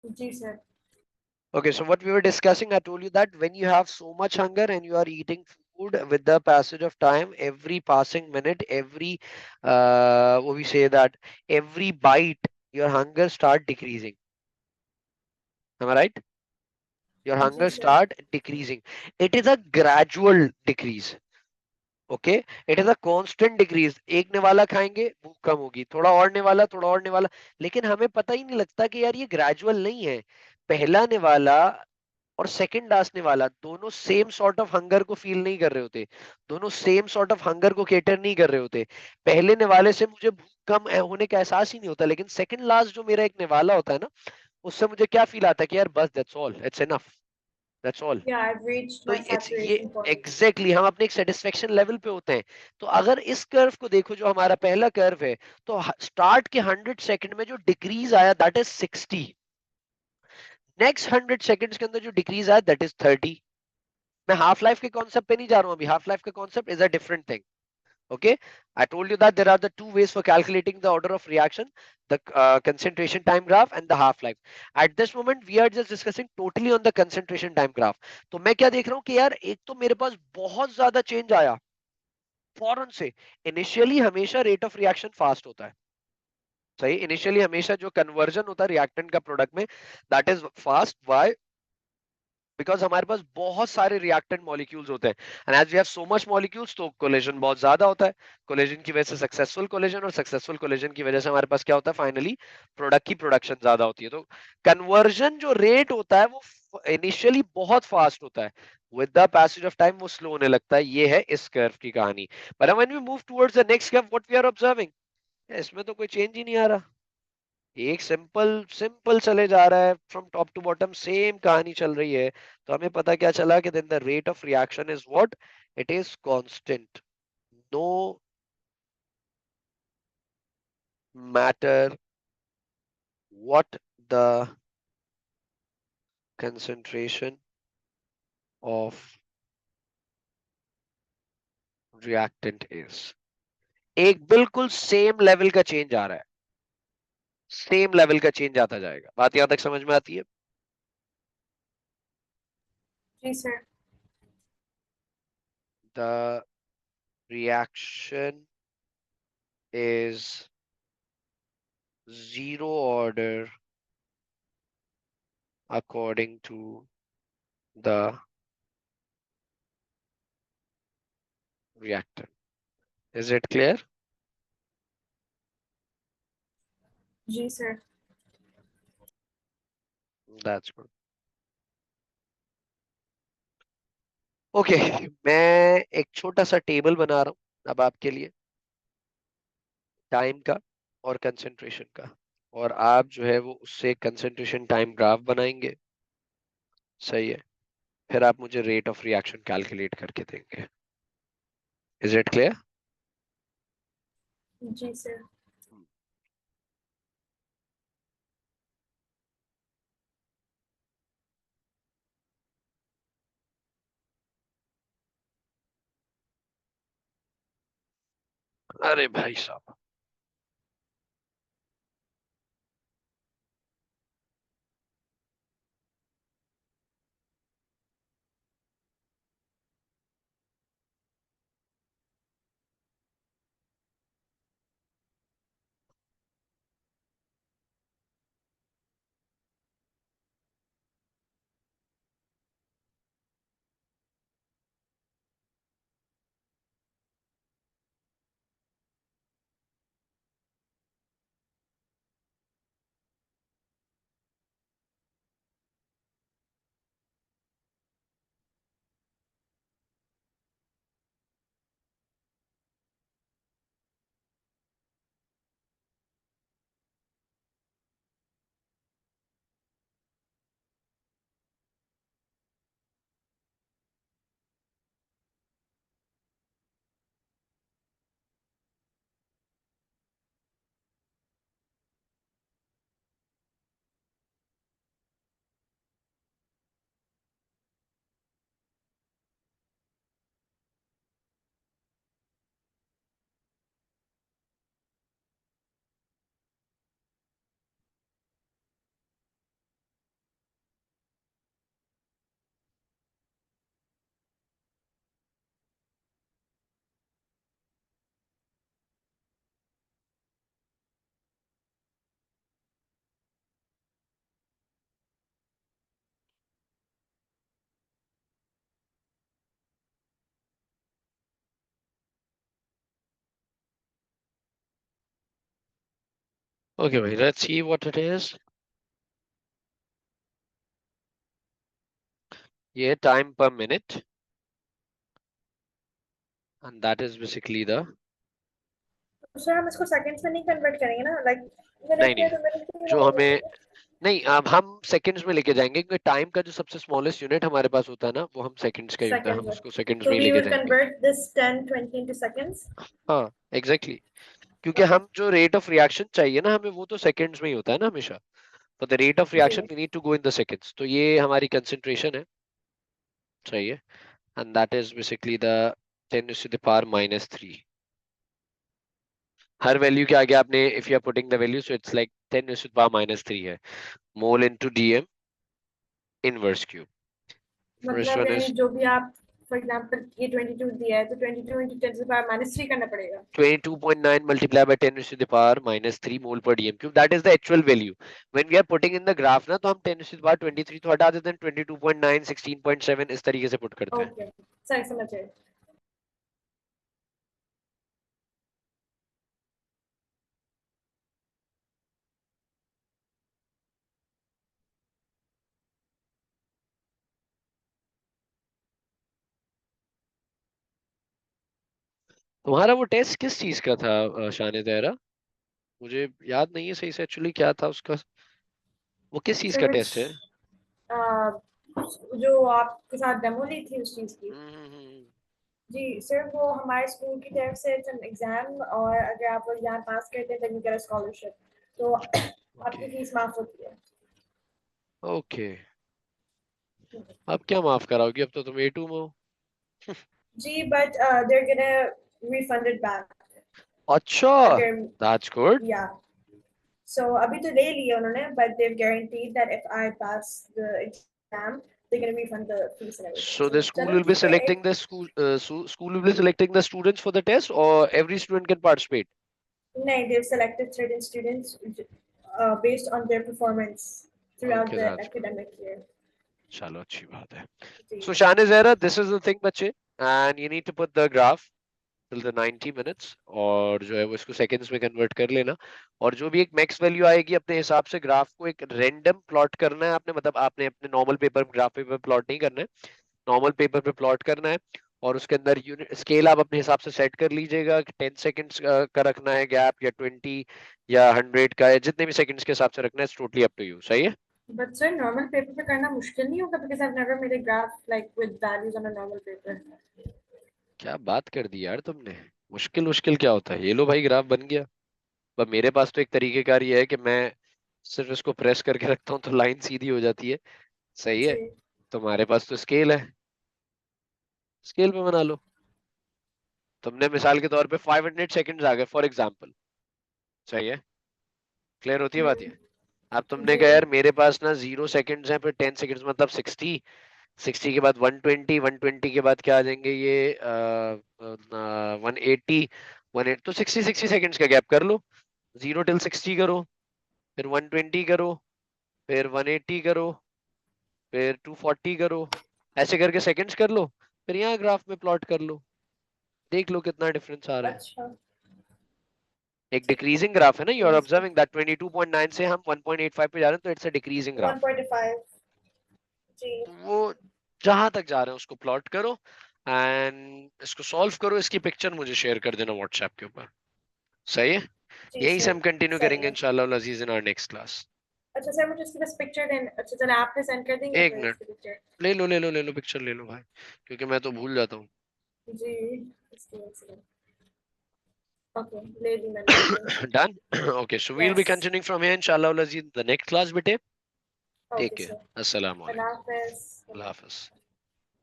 Ji sir. Okay, so what we were discussing, I told you that when you have so much hunger and you are eating food, with the passage of time, every passing minute, every what we say that every bite, your hunger start decreasing. Am I right? Your जी hunger sir. start decreasing. It is a gradual decrease. Okay, it is a constant decrease. एक निवाला खाएंगे भूख कम होगी, थोड़ा और निवाला, थोड़ा और निवाला, लेकिन हमें पता ही नहीं लगता कि यार ये ग्रेजुअल नहीं है। पहला निवाला और सेकंड लास्ट निवाला दोनों सेम सॉर्ट ऑफ हंगर को फील नहीं कर रहे होते, दोनों सेम सॉर्ट ऑफ हंगर को केटर नहीं कर रहे होते। पहले निवाले से मुझे भूख कम होने का एहसास ही नहीं होता, लेकिन सेकंड लास्ट जो मेरा एक निवाला होता है ना, उससे मुझे क्या फील आता है कि यार बस that's all, it's enough, that's all. Yeah, I've reached तो my इट्स ये saturation point. एग्जैक्टली हम अपने एक सेटिस्फेक्शन लेवल पे होते हैं। तो अगर इस कर्व को देखो जो हमारा पहला कर्व है, तो स्टार्ट के 100 सेकंड में जो डिक्रीज आया दैट इज 60, नेक्स्ट 100 सेकंड्स के अंदर जो डिक्रीज आया दैट इज 30। मैं हाफ लाइफ के कॉन्सेप्ट पे नहीं जा रहा हूं अभी, हाफ लाइफ का concept is a different thing. Okay, I told you that there are the two ways for calculating the order of reaction, the concentration time graph and the half life. At this moment we are just discussing totally on the concentration time graph. तो मैं क्या देख रहा हूँ कि यार एक तो मेरे पास बहुत ज्यादा चेंज आया फौरन से। इनिशियली हमेशा रेट ऑफ रिएक्शन फास्ट होता है, सही, इनिशियली हमेशा जो कन्वर्जन होता है रिएक्टेंट का प्रोडक्ट में, that is fast. Why? Because हमारे पास बहुत सारे रिएक्टेंट मॉलिक्यूल्स होते हैं, and as we have so much molecules तो कोलिजन बहुत ज्यादा होता है। कोलिजन की वजह से सक्सेसफुल कोलिजन, और सक्सेसफुल कोलिजन की वजह से हमारे पास क्या होता है, फाइनली प्रोडक्ट की प्रोडक्शन ज्यादा होती है। तो कन्वर्जन जो रेट होता है वो इनिशियली बहुत फास्ट होता है, with the passage of time वो स्लो होने लगता है। ये है इस कर्व की कहानी। But when we move towards the next curve, what we are observing, इसमें तो कोई चेंज ही नहीं आ रहा, एक सिंपल सिंपल चले जा रहा है, from top to bottom same कहानी चल रही है। तो हमें पता क्या चला कि then the rate of reaction is what, it is constant, no matter what the concentration of reactant is. एक बिल्कुल सेम लेवल का चेंज आ रहा है, सेम लेवल का चेंज आता जाएगा। बात यहां तक समझ में आती है? जी sir. The reaction is zero order according to the reactant. Is it clear? जी सर। That's good. ओके, मैं एक छोटा सा टेबल बना रहा हूं अब आपके लिए, टाइम का और कंसंट्रेशन का, और आप जो है वो उससे कंसंट्रेशन टाइम ग्राफ बनाएंगे, सही है? फिर आप मुझे रेट ऑफ रिएक्शन कैलकुलेट करके देंगे। Is it clear? जी सर। अरे भाई साहब, Okay, भाई, let's see what it is. ये time per minute, and that is basically the तो सर हम इसको सेकंड्स में नहीं कन्वर्ट करेंगे ना, लाइक नहीं मिनट नहीं में तो मिनट में जो हो हमें जाएगा। नहीं अब हम सेकंड्स में लेके जाएंगे क्योंकि टाइम का जो सबसे स्मॉलेस्ट यूनिट हमारे पास होता है ना वो हम सेकंड्स का ही होता है, हम सेकंड्स में, उसको सेकंड्स so में ही we लेके will जाएंगे। convert this 10 20 into seconds. हाँ एग्जैक्टली exactly. क्योंकि Okay. हम जो रेट ऑफ रिएक्शन चाहिए ना हमें वो तो सेकंड्स में ही होता है ना हमेशा। फॉर द रेट ऑफ जी reaction we need to go in the seconds, तो ये हमारी कंसंट्रेशन है, सही है। And that is basically the 10 to the power -3। हर वैल्यू के आगे आपने if you are putting the value so it's like 10 to the power -3 है, mole into DM inverse cube. First मतलब वन यानी इज जो भी आप फॉर एग्जांपल ये 22 दिया है तो 22 into 10 to the power -3 करना पड़ेगा। 22.9 multiplied by 10 to the power -3 mole per dm cube. That is the actual value. When we are putting in the graph ना तो हम 10 to the power 23 तो हटा देते हैं, 22.9 16.7 इस तरीके से पुट करते हैं। ओके सही समझ गए। तुम्हारा वो टेस्ट किस चीज का था शाने तेरा? मुझे याद नहीं है सही से एक्चुअली क्या था उसका, वो किस चीज सर का विच टेस्ट है? जो आपके साथ डेमो ली थी उस चीज की। हम्म। जी सर वो हमारे स्कूल की तरफ से इट्स एन एग्जाम, और अगर आप वो एग्जाम पास करते हैं then you get a scholarship, तो ओके आपकी फीस माफ होती है। ओके, अब क्या माफ कराओगी, अब तो तुम A2 में हो। जी but they're gonna refund it back अच्छा, अगर, दैट्स गुड। या सो अभी तो ले लिया उन्होंने, but they guaranteed that if I pass the exam they're going to refund the fees and everything. So So the school चलो will be ठीक है selecting एक, the school will be selecting the students for the test, or every student can participate? नहीं, they've selected certain students based on their performance throughout Okay, the that's good. academic year. चलो अच्छी बात है। जी So Shan is there. This is the thing बच्चे, and you need to put the graph till the 90 minutes और जो है वो इसको सेकंड्स में कन्वर्ट कर लेना, और जो भी एक मैक्स वैल्यू आएगी अपने हिसाब से ग्राफ को एक रैंडम प्लॉट करना है आपने, मतलब आपने अपने normal paper graph paper plot नहीं करना है, नॉर्मल पेपर पे प्लॉट करना है, और उसके अंदर यूनिट स्केल आप अपने हिसाब से सेट कर लीजिएगा कि 10 सेकंड्स का रखना है गैप, या 20 या 100 का, या जितने भी सेकंड्स के हिसाब से रखना है, टोटली अप टू यू, सही है। but sir normal paper पे करना मुश्किल नहीं होगा because I've never made a graph like with values on a normal paper. क्या बात कर दी यार तुमने, मुश्किल मुश्किल क्या होता है, ये लो भाई ग्राफ बन गया। पर मेरे पास तो एक तरीकेकार ये है कि मैं सिर्फ इसको प्रेस करके रखता हूँ तो लाइन सीधी हो जाती है, सही है। जी तुम्हारे पास तो स्केल है, स्केल पे बना लो। तुमने मिसाल के तौर पे 500 सेकंड्स आ गए फॉर एग्जांपल, सही है, क्लियर होती है बात ये। अब तुमने जी कहा यार मेरे पास ना 0 सेकंड्स हैं, फिर 10 सेकंड्स मतलब 60, 60 के बाद 120, 120 के बाद क्या आ जाएंगे ये 180, 180, तो 60 सेकंड्स का गैप कर लो, 0 till 60 करो, फिर 120 करो, फिर 180 करो, फिर 240 करो, ऐसे करके सेकंड्स कर लो, फिर यहाँ ग्राफ में प्लॉट कर लो, देख लो कितना डिफरेंस आ रहा है। अच्छा एक डिक्रीजिंग ग्राफ है ना, यू आर ठीक है ऑब्जर्विंग दैट 22.9 से हम 1.85 पे जा रहे हैं, तो इट्स अ डिक्रीजिंग ग्राफ। 1.5 जी वो जहां तक जा रहे हैं उसको प्लॉट करो एंड इसको सॉल्व करो, इसकी पिक्चर मुझे शेयर कर देना व्हाट्सएप के ऊपर, सही है। जी यहीं से सर हम कंटिन्यू सही करेंगे है। इंशाल्लाह अजीज इन आवर नेक्स्ट क्लास। अच्छा सर मुझे इसकी बस पिक्चर देना, अच्छा चलो आप पे सेंड कर देंगे एक फिर मिनट, इसकी पिक्चर। ले लो ले लो ले लो पिक्चर ले लो भाई, क्योंकि मैं तो भूल जाता हूँ। जी इसकी वजह से, ओके ले ली मैंने picture. Done. Okay, so we will be yes continuing from here इंशाल्लाह अजीज द नेक्स्ट क्लास बेटे। टेक ओके केयर, सर अस्सलाम अल्लाह वालेकुम, हाफिज़। अल्लाह हाफिज।